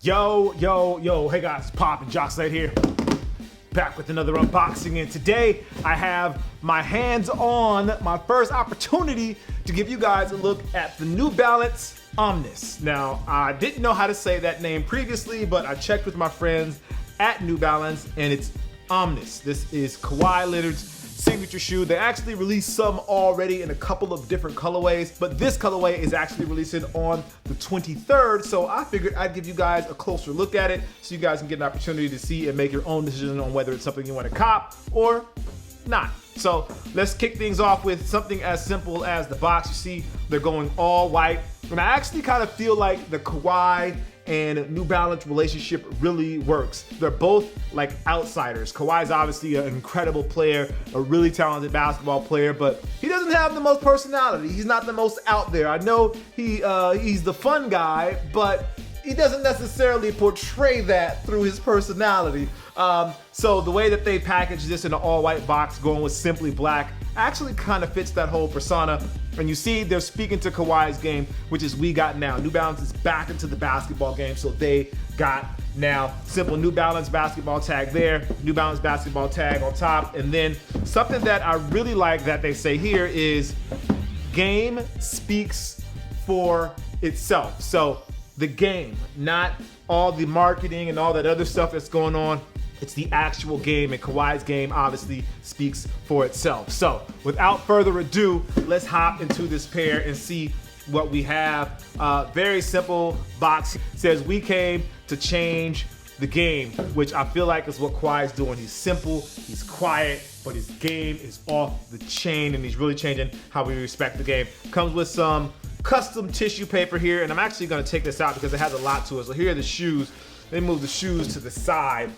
Yo, hey guys, it's Pop and Jacques Slade here. Back with another unboxing, and today I have my hands on my first opportunity to give you guys a look at the New Balance Om-ness. Now, I didn't know how to say that name previously, but I checked with my friends at New Balance, and it's Om-ness. This is Kawhi Leonard's signature shoe. They actually released some already in a couple of different colorways, but this colorway is actually releasing on the 23rd, so I figured I'd give you guys a closer look at it so you guys can get an opportunity to see and make your own decision on whether it's something you want to cop or not. So let's kick things off with something as simple as the box. You see they're going all white, and I actually kind of feel like the Kawhi and New Balance relationship really works. They're both like outsiders. Kawhi's obviously an incredible player, a really talented basketball player, but he doesn't have the most personality. He's not the most out there. I know he's the fun guy, but he doesn't necessarily portray that through his personality. So the way that they package this in an all-white box going with simply black actually kind of fits that whole persona. And you see they're speaking to Kawhi's game, which is we got now. New Balance is back into the basketball game, so they got now. Simple New Balance basketball tag there, New Balance basketball tag on top, and then something that I really like that they say here is game speaks for itself. So the game, not all the marketing and all that other stuff that's going on. It's the actual game, and Kawhi's game obviously speaks for itself. So without further ado, let's hop into this pair and see what we have. Very simple box. It says we came to change the game, which I feel like is what Kawhi's doing. He's simple, he's quiet, but his game is off the chain, and he's really changing how we respect the game. Comes with some custom tissue paper here, and I'm actually gonna take this out because it has a lot to it. So here are the shoes. They move the shoes to the side,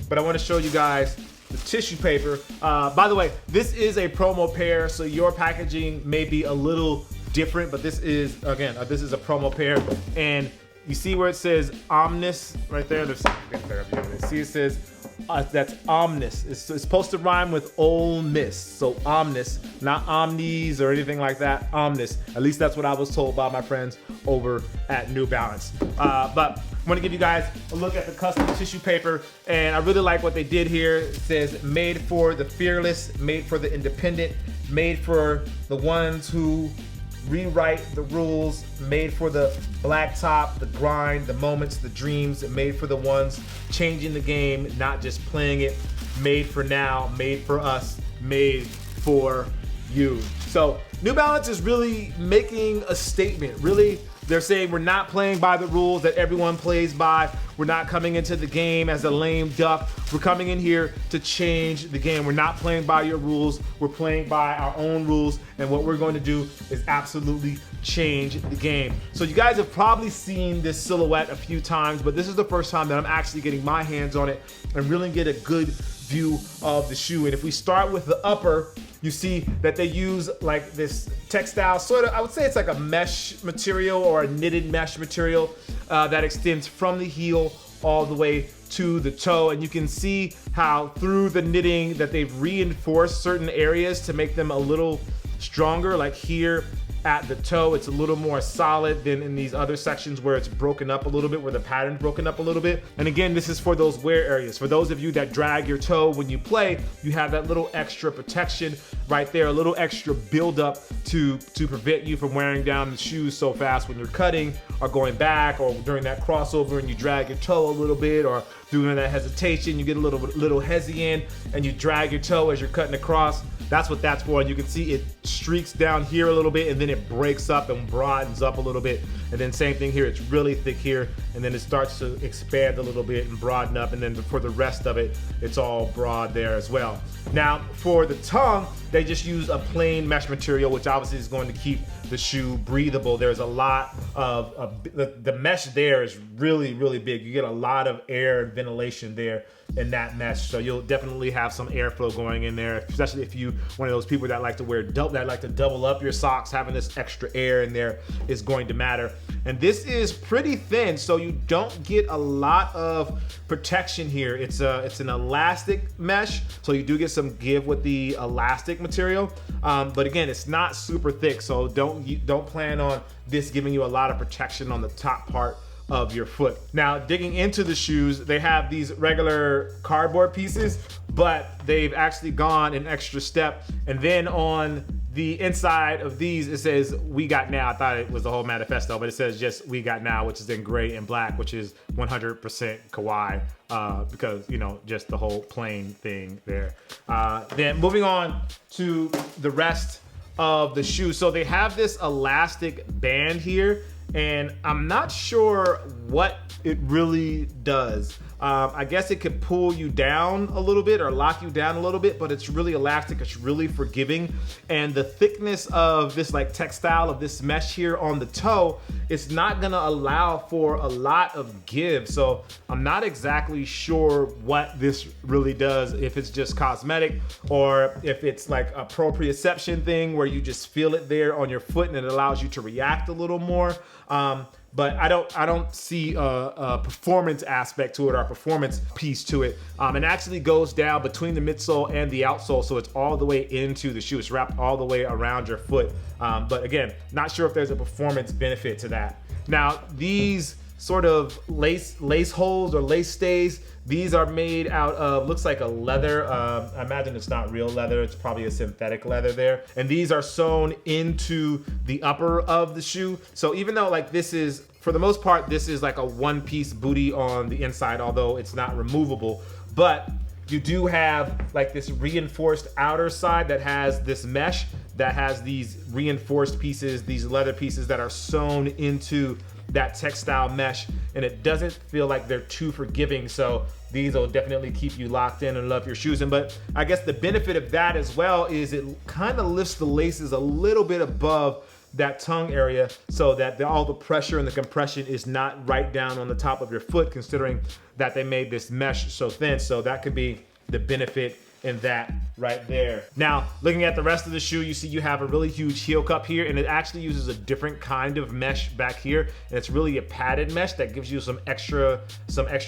but I want to show you guys the tissue paper. By the way, this is a promo pair, so your packaging may be a little different, but this is, again, this is a promo pair. And you see where it says Om-ness right there? See, it says that's Om-ness. It's supposed to rhyme with Ole Miss. So Om-ness, not Omnis or anything like that. Om-ness. At least that's what I was told by my friends over at New Balance. But I want to give you guys a look at the custom tissue paper, and I really like what they did here. It says made for the fearless, made for the independent, made for the ones who rewrite the rules, made for the blacktop, the grind, the moments, the dreams, made for the ones changing the game, not just playing it, made for now, made for us, made for you. So New Balance is really making a statement. Really, they're saying we're not playing by the rules that everyone plays by. We're not coming into the game as a lame duck. We're coming in here to change the game. We're not playing by your rules. We're playing by our own rules. And what we're going to do is absolutely change the game. So you guys have probably seen this silhouette a few times, but this is the first time that I'm actually getting my hands on it and really get a good view of the shoe. And if we start with the upper, you see that they use like this textile, sort of, I would say it's like a mesh material or a knitted mesh material that extends from the heel all the way to the toe. And you can see how through the knitting that they've reinforced certain areas to make them a little stronger. Like here at the toe, it's a little more solid than in these other sections where it's broken up a little bit, where the pattern's broken up a little bit. And again, this is for those wear areas. For those of you that drag your toe when you play, you have that little extra protection right there, a little extra buildup to prevent you from wearing down the shoes so fast when you're cutting or going back, or during that crossover and you drag your toe a little bit, or doing that hesitation, you get a little hesitant and you drag your toe as you're cutting across. That's what that's for. And you can see it streaks down here a little bit, and then it breaks up and broadens up a little bit. And then same thing here, it's really thick here, and then it starts to expand a little bit and broaden up, and then for the rest of it, it's all broad there as well. Now, for the tongue, they just use a plain mesh material, which obviously is going to keep the shoe breathable. There's a lot of the mesh there is really, really big. You get a lot of air and ventilation there in that mesh, so you'll definitely have some airflow going in there, especially if you one of those people that like to wear double up your socks. Having this extra air in there is going to matter. And this is pretty thin, so you don't get a lot of protection here. It's an elastic mesh, so you do get some give with the elastic material, but again, it's not super thick, so don't plan on this giving you a lot of protection on the top part of your foot. Now, digging into the shoes, they have these regular cardboard pieces, but they've actually gone an extra step. And then on the inside of these, it says "We Got Now." I thought it was the whole manifesto, but it says just "We Got Now," which is in gray and black, which is 100% Kawhi, because, you know, just the whole plain thing there. Then moving on to the rest of the shoe. So they have this elastic band here, and I'm not sure what it really does. I guess it could pull you down a little bit or lock you down a little bit, but it's really elastic, it's really forgiving. And the thickness of this like textile of this mesh here on the toe, it's not gonna allow for a lot of give. So I'm not exactly sure what this really does, if it's just cosmetic or if it's like a proprioception thing where you just feel it there on your foot and it allows you to react a little more. But I don't see a performance aspect to it or a performance piece to it. It actually goes down between the midsole and the outsole, so it's all the way into the shoe. It's wrapped all the way around your foot. But again, not sure if there's a performance benefit to that. Now, these sort of lace holes or lace stays, these are made out of, looks like a leather. I imagine it's not real leather. It's probably a synthetic leather there. And these are sewn into the upper of the shoe. So even though like this is, for the most part, this is like a one-piece booty on the inside, although it's not removable, but you do have like this reinforced outer side that has this mesh that has these reinforced pieces, these leather pieces that are sewn into that textile mesh, and it doesn't feel like they're too forgiving. So these will definitely keep you locked in and love your shoes. But I guess the benefit of that as well is it kind of lifts the laces a little bit above that tongue area so that all the pressure and the compression is not right down on the top of your foot, considering that they made this mesh so thin. So that could be the benefit in that right there. Now, looking at the rest of the shoe, you see you have a really huge heel cup here, and it actually uses a different kind of mesh back here, and it's really a padded mesh that gives you some extra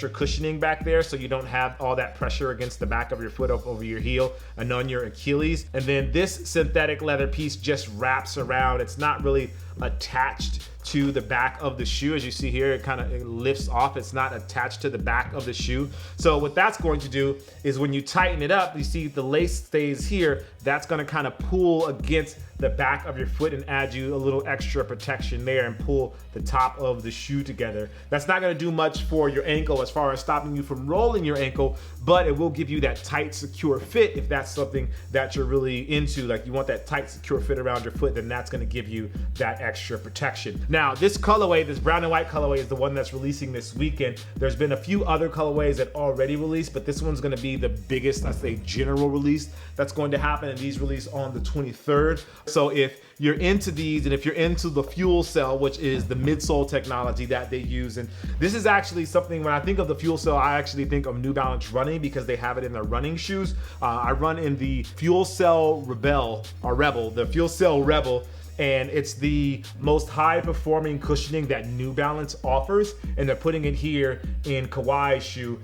cushioning back there, so you don't have all that pressure against the back of your foot up over your heel and on your Achilles. And then this synthetic leather piece just wraps around. It's not really attached to the back of the shoe. As you see here, it lifts off. It's not attached to the back of the shoe. So what that's going to do is when you tighten it up, you see the lace stays here, that's gonna kind of pull against the back of your foot and add you a little extra protection there and pull the top of the shoe together. That's not gonna do much for your ankle as far as stopping you from rolling your ankle, but it will give you that tight, secure fit if that's something that you're really into. Like you want that tight, secure fit around your foot, then that's gonna give you that extra protection. Now, this colorway, this brown and white colorway, is the one that's releasing this weekend. There's been a few other colorways that already released, but this one's gonna be the biggest, I say, general release that's going to happen, and these release on the 23rd. So if you're into these, and if you're into the fuel cell, which is the midsole technology that they use, and this is actually something, when I think of the fuel cell, I actually think of New Balance running because they have it in their running shoes. I run in the Fuel Cell Rebel, the Fuel Cell Rebel, and it's the most high performing cushioning that New Balance offers, and they're putting it here in Kawhi's shoe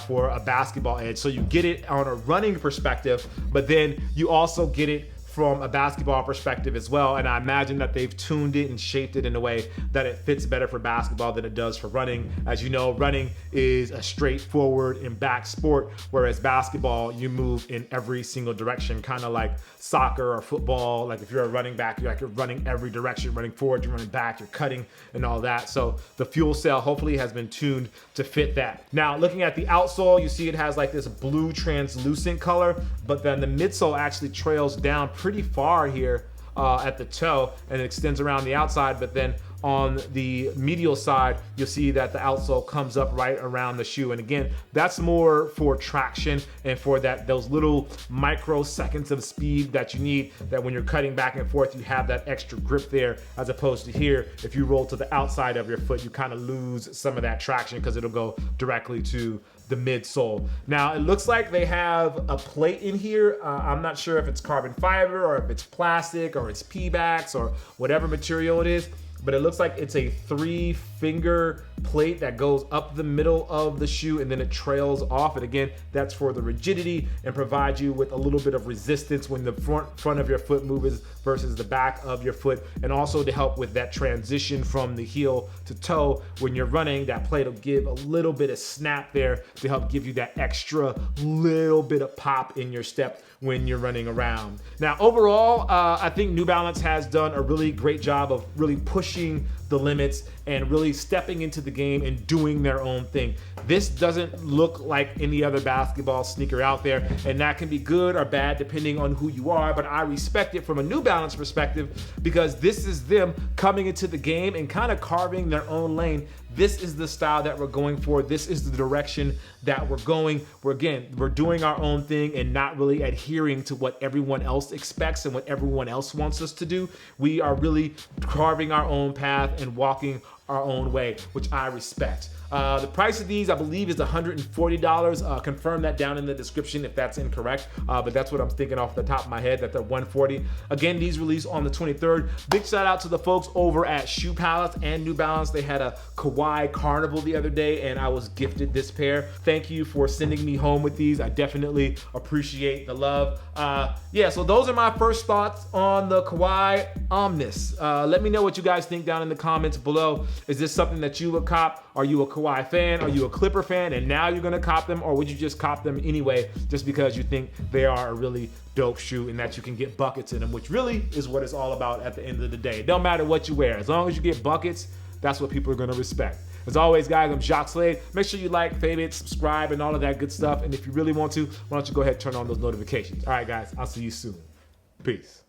for a basketball edge. So you get it on a running perspective, but then you also get it from a basketball perspective as well. And I imagine that they've tuned it and shaped it in a way that it fits better for basketball than it does for running. As you know, running is a straightforward and back sport, whereas basketball, you move in every single direction, kind of like soccer or football. Like if you're a running back, you're running every direction, running forward, you're running back, you're cutting and all that. So the fuel cell hopefully has been tuned to fit that. Now, looking at the outsole, you see it has like this blue translucent color, but then the midsole actually trails down pretty far here at the toe, and it extends around the outside, but then on the medial side, you'll see that the outsole comes up right around the shoe. And again, that's more for traction and for those little microseconds of speed that you need, that when you're cutting back and forth, you have that extra grip there, as opposed to here, if you roll to the outside of your foot, you kind of lose some of that traction because it'll go directly to the midsole. Now, it looks like they have a plate in here. I'm not sure if it's carbon fiber or if it's plastic or it's P-backs or whatever material it is, but it looks like it's a 3 finger plate that goes up the middle of the shoe and then it trails off. And again, that's for the rigidity and provides you with a little bit of resistance when the front of your foot moves versus the back of your foot, and also to help with that transition from the heel to toe. When you're running, that plate will give a little bit of snap there to help give you that extra little bit of pop in your step when you're running around. Now, overall, I think New Balance has done a really great job of really pushing the limits and really stepping into the game and doing their own thing. This doesn't look like any other basketball sneaker out there, and that can be good or bad depending on who you are, but I respect it from a New Balance perspective because this is them coming into the game and kind of carving their own lane. This is the style that we're going for. This is the direction that we're going. We're doing our own thing and not really adhering to what everyone else expects and what everyone else wants us to do. We are really carving our own path and walking our own way, which I respect. The price of these, I believe, is $140. Confirm that down in the description if that's incorrect, but that's what I'm thinking off the top of my head, that they're $140. Again, these release on the 23rd. Big shout out to the folks over at Shoe Palace and New Balance. They had a Kawhi Carnival the other day, and I was gifted this pair. Thank you for sending me home with these. I definitely appreciate the love. Yeah, so those are my first thoughts on the Kawhi Om-ness. Let me know what you guys think down in the comments below. Is this something that you would cop? Are you a Kawhi fan? Are you a Clipper fan and now you're gonna cop them, or would you just cop them anyway just because you think they are a really dope shoe and that you can get buckets in them, which really is what it's all about at the end of the day. It don't matter what you wear, as long as you get buckets, that's what people are gonna respect. As always, guys, I'm Jacques Slade. Make sure you like, favorite, subscribe, and all of that good stuff. And if you really want to, why don't you go ahead and turn on those notifications. All right, guys, I'll see you soon. Peace.